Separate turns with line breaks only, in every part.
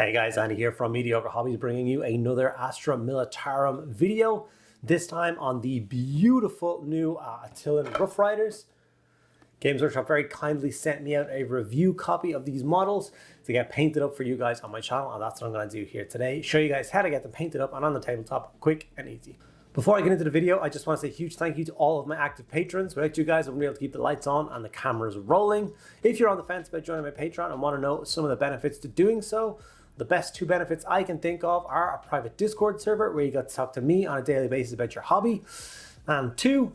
Hey guys, Andy here from Mediocre Hobbies, bringing you another Astra Militarum video. This time on the beautiful new Attilan Rough Riders. Games Workshop very kindly sent me out a review copy of these models to get painted up for you guys on my channel, and that's what I'm going to do here today. Show you guys how to get them painted up and on the tabletop quick and easy. Before I get into the video, I just want to say a huge thank you to all of my active patrons. Without you guys, I wouldn't be able to keep the lights on and the cameras rolling. If you're on the fence about joining my Patreon and want to know some of the benefits to doing so, the best two benefits I can think of are a private Discord server where you get to talk to me on a daily basis about your hobby. And two,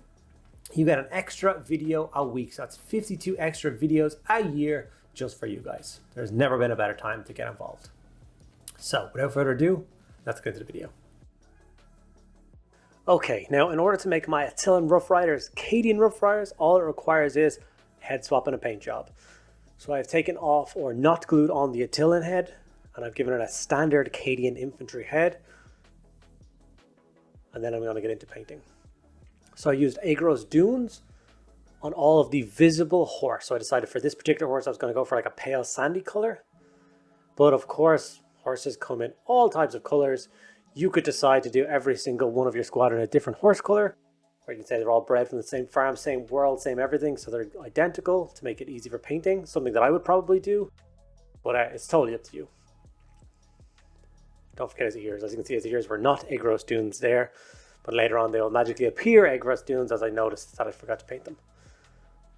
you get an extra video a week. So that's 52 extra videos a year just for you guys. There's never been a better time to get involved. So without further ado, let's get into the video. Okay, now in order to make my Attilan Rough Riders, Cadian Rough Riders, all it requires is head swap and a paint job. So I've taken off or not glued on the Attilan head, and I've given it a standard Cadian infantry head. And then I'm going to get into painting. So I used Aegros Dunes on all of the visible horse. So I decided for this particular horse I was going to go for like a pale sandy color. But of course, horses come in all types of colors. You could decide to do every single one of your squadron a different horse color. Or you can say they're all bred from the same farm, same world, same everything. So they're identical to make it easy for painting. Something that I would probably do. But it's totally up to you. Don't forget his ears. As you can see, his ears were not Aegros Dunes there, but later on they will magically appear Aegros Dunes as I noticed that I forgot to paint them.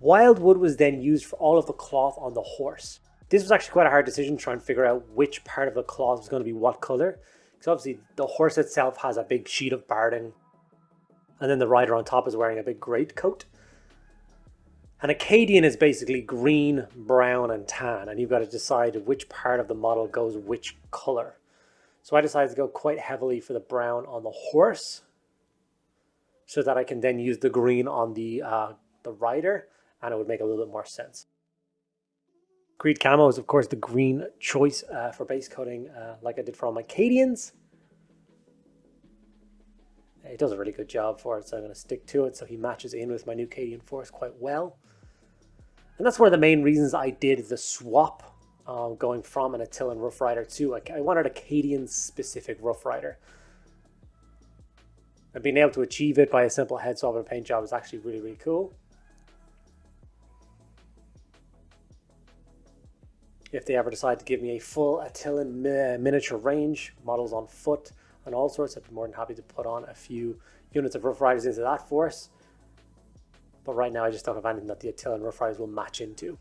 Wyldwood was then used for all of the cloth on the horse. This was actually quite a hard decision to try and figure out which part of the cloth was going to be what color. Because obviously the horse itself has a big sheet of barding, and then the rider on top is wearing a big greatcoat. And a Cadian is basically green, brown, and tan, and you've got to decide which part of the model goes which color. So I decided to go quite heavily for the brown on the horse so that I can then use the green on the rider, and it would make a little bit more sense. Creed Camo is of course the green choice for base coating like I did for all my Cadians. It does a really good job for it, so I'm going to stick to it so he matches in with my new Cadian force quite well. And that's one of the main reasons I did the swap. Going from an Attilan Rough Rider to I wanted a Cadian specific Rough Rider. And being able to achieve it by a simple head swap and paint job is actually really, really cool. If they ever decide to give me a full Attilan miniature range, models on foot and all sorts, I'd be more than happy to put on a few units of Rough Riders into that force. But right now I just don't have anything that the Attilan Rough Riders will match into.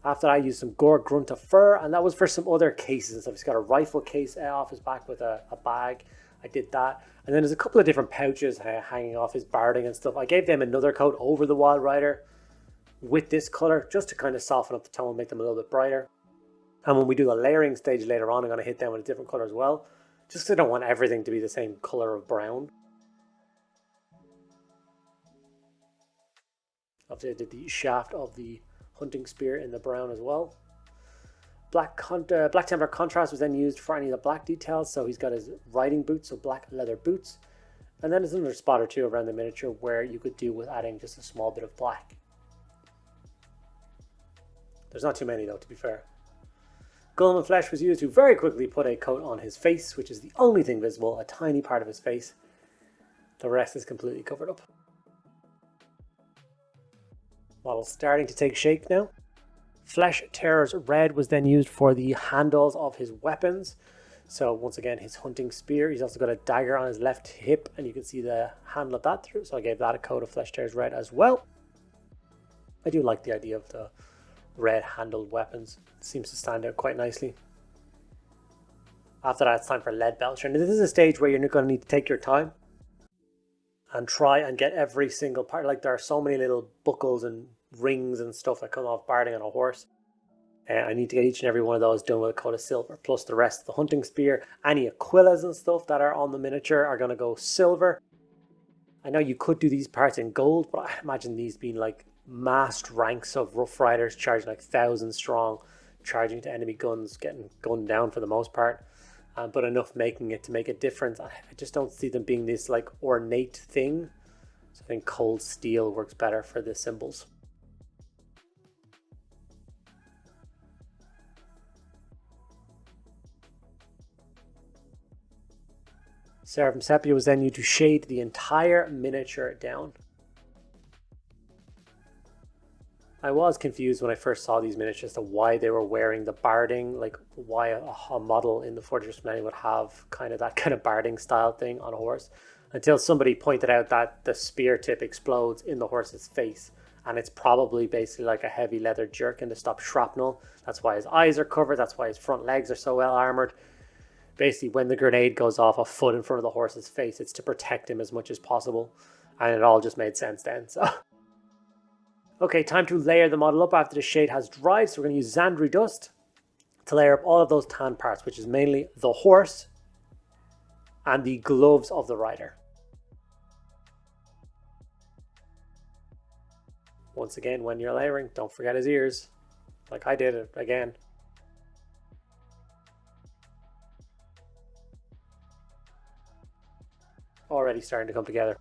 After that, I used some Gore Grunta fur, and that was for some other cases. So he's got a rifle case off his back with a bag. I did that. And then there's a couple of different pouches hanging off his barding and stuff. I gave them another coat over the Wild Rider with this color, just to kind of soften up the tone, make them a little bit brighter. And when we do the layering stage later on, I'm going to hit them with a different color as well, just because I don't want everything to be the same color of brown. Obviously, I did the shaft of the hunting spear in the brown as well. Black Templar contrast was then used for any of the black details. So he's got his riding boots, so black leather boots. And then there's another spot or two around the miniature where you could do with adding just a small bit of black. There's not too many though, to be fair. Gulman flesh was used to very quickly put a coat on his face, which is the only thing visible, a tiny part of his face. The rest is completely covered up. Model starting to take shape now. Flesh Terror's red was then used for the handles of his weapons. So once again, his hunting spear. He's also got a dagger on his left hip, and you can see the handle of that through. So I gave that a coat of Flesh Terror's red as well. I do like the idea of the red handled weapons. It seems to stand out quite nicely. After that, it's time for lead belcher. And this is a stage where you're not going to need to take your time and try and get every single part. Like there are so many little buckles and rings and stuff that come off barding on a horse. I need to get each and every one of those done with a coat of silver, plus the rest of the hunting spear. Any aquillas and stuff that are on the miniature are going to go silver. I know you could do these parts in gold, but I imagine these being like massed ranks of Rough Riders charging like 1,000 strong, charging to enemy guns, getting gunned down for the most part. But enough making it to make a difference. I just don't see them being this like ornate thing. So I think cold steel works better for the symbols. Seraphim Sepia was then used to shade the entire miniature down. I was confused when I first saw these miniatures as to why they were wearing the barding, like why a model in the Fortress of Millennium would have kind of that kind of barding style thing on a horse, until somebody pointed out that the spear tip explodes in the horse's face, and it's probably basically like a heavy leather jerkin to stop shrapnel. That's why his eyes are covered, that's why his front legs are so well armored. Basically, when the grenade goes off a foot in front of the horse's face, it's to protect him as much as possible, and it all just made sense then. So okay, time to layer the model up after the shade has dried. So we're going to use Zandri Dust to layer up all of those tan parts, which is mainly the horse and the gloves of the rider. Once again, when you're layering, don't forget his ears, like I did it again. Already starting to come together.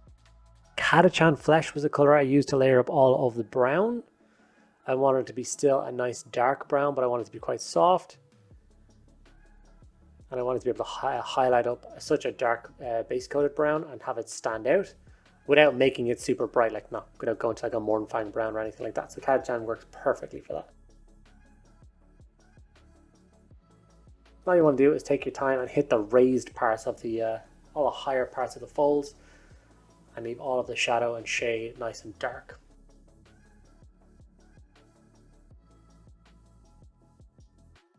Catachan flesh was the color I used to layer up all of the brown. I wanted it to be still a nice dark brown, but I wanted it to be quite soft. And I wanted to be able to highlight up such a dark base coated brown and have it stand out without making it super bright, like not without going to like a Mournfang Brown or anything like that. So Catachan works perfectly for that. All you want to do is take your time and hit the raised parts of the all the higher parts of the folds, and leave all of the shadow and shade nice and dark.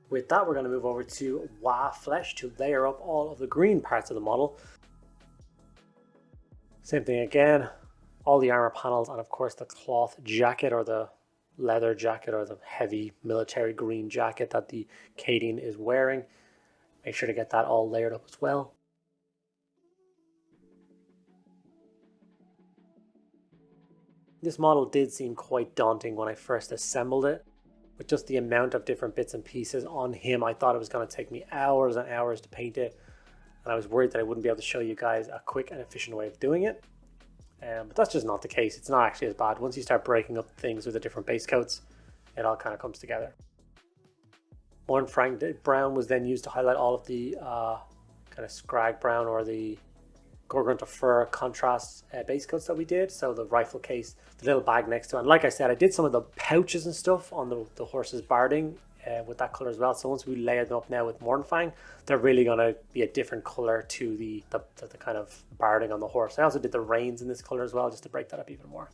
With that, we're going to move over to Waaagh flesh to layer up all of the green parts of the model. Same thing again, all the armor panels, and of course the cloth jacket or the leather jacket or the heavy military green jacket that the Cadian is wearing. Make sure to get that all layered up as well. This model did seem quite daunting when I first assembled it. With just the amount of different bits and pieces on him, I thought it was going to take me hours and hours to paint it. And I was worried that I wouldn't be able to show you guys a quick and efficient way of doing it. But that's just not the case. It's not actually as bad. Once you start breaking up things with the different base coats, it all kind of comes together. Mournfang Brown was then used to highlight all of the kind of scrag brown or the Gorgunta fur contrast base coats that we did. So the rifle case, the little bag next to it. And like I said, I did some of the pouches and stuff on the horse's barding with that color as well. So once we layer them up now with Mournfang, they're really going to be a different color to the kind of barding on the horse. I also did the reins in this color as well, just to break that up even more.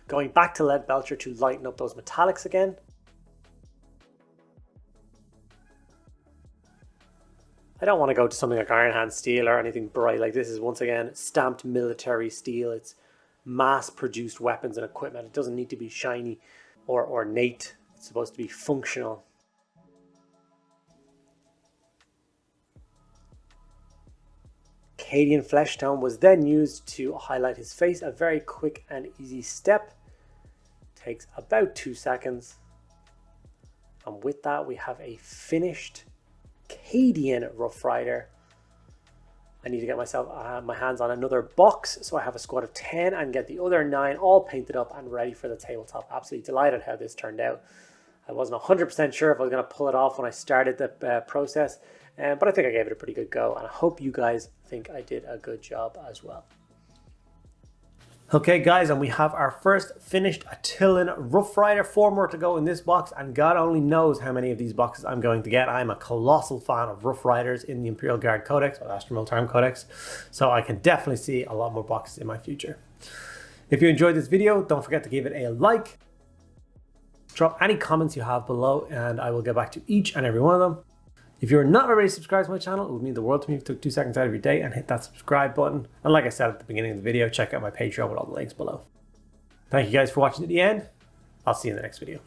Going back to Lead Belcher to lighten up those metallics again. I don't want to go to something like Iron Hand steel or anything bright. Like this is once again stamped military steel. It's mass-produced weapons and equipment. It doesn't need to be shiny or ornate. It's supposed to be functional. Cadian Fleshtone was then used to highlight his face. A very quick and easy step. Takes about 2 seconds. And with that, we have a finished Cadian Rough Rider. I need to get my hands on another box, so I have a squad of 10 and get the other 9 all painted up and ready for the tabletop. Absolutely delighted how this turned out. I wasn't 100% sure if I was going to pull it off when I started the process, but I think I gave it a pretty good go, and I hope you guys think I did a good job as well. Okay guys, and we have our first finished Attilan Rough Rider. 4 more to go in this box, and God only knows how many of these boxes I'm going to get. I'm a colossal fan of Rough Riders in the Imperial Guard Codex, or Astra Militarum Codex, so I can definitely see a lot more boxes in my future. If you enjoyed this video, don't forget to give it a like. Drop any comments you have below, and I will get back to each and every one of them. If you're not already subscribed to my channel, it would mean the world to me if you took 2 seconds out of your day and hit that subscribe button. And like I said at the beginning of the video, check out my Patreon with all the links below. Thank you guys for watching to the end. I'll see you in the next video.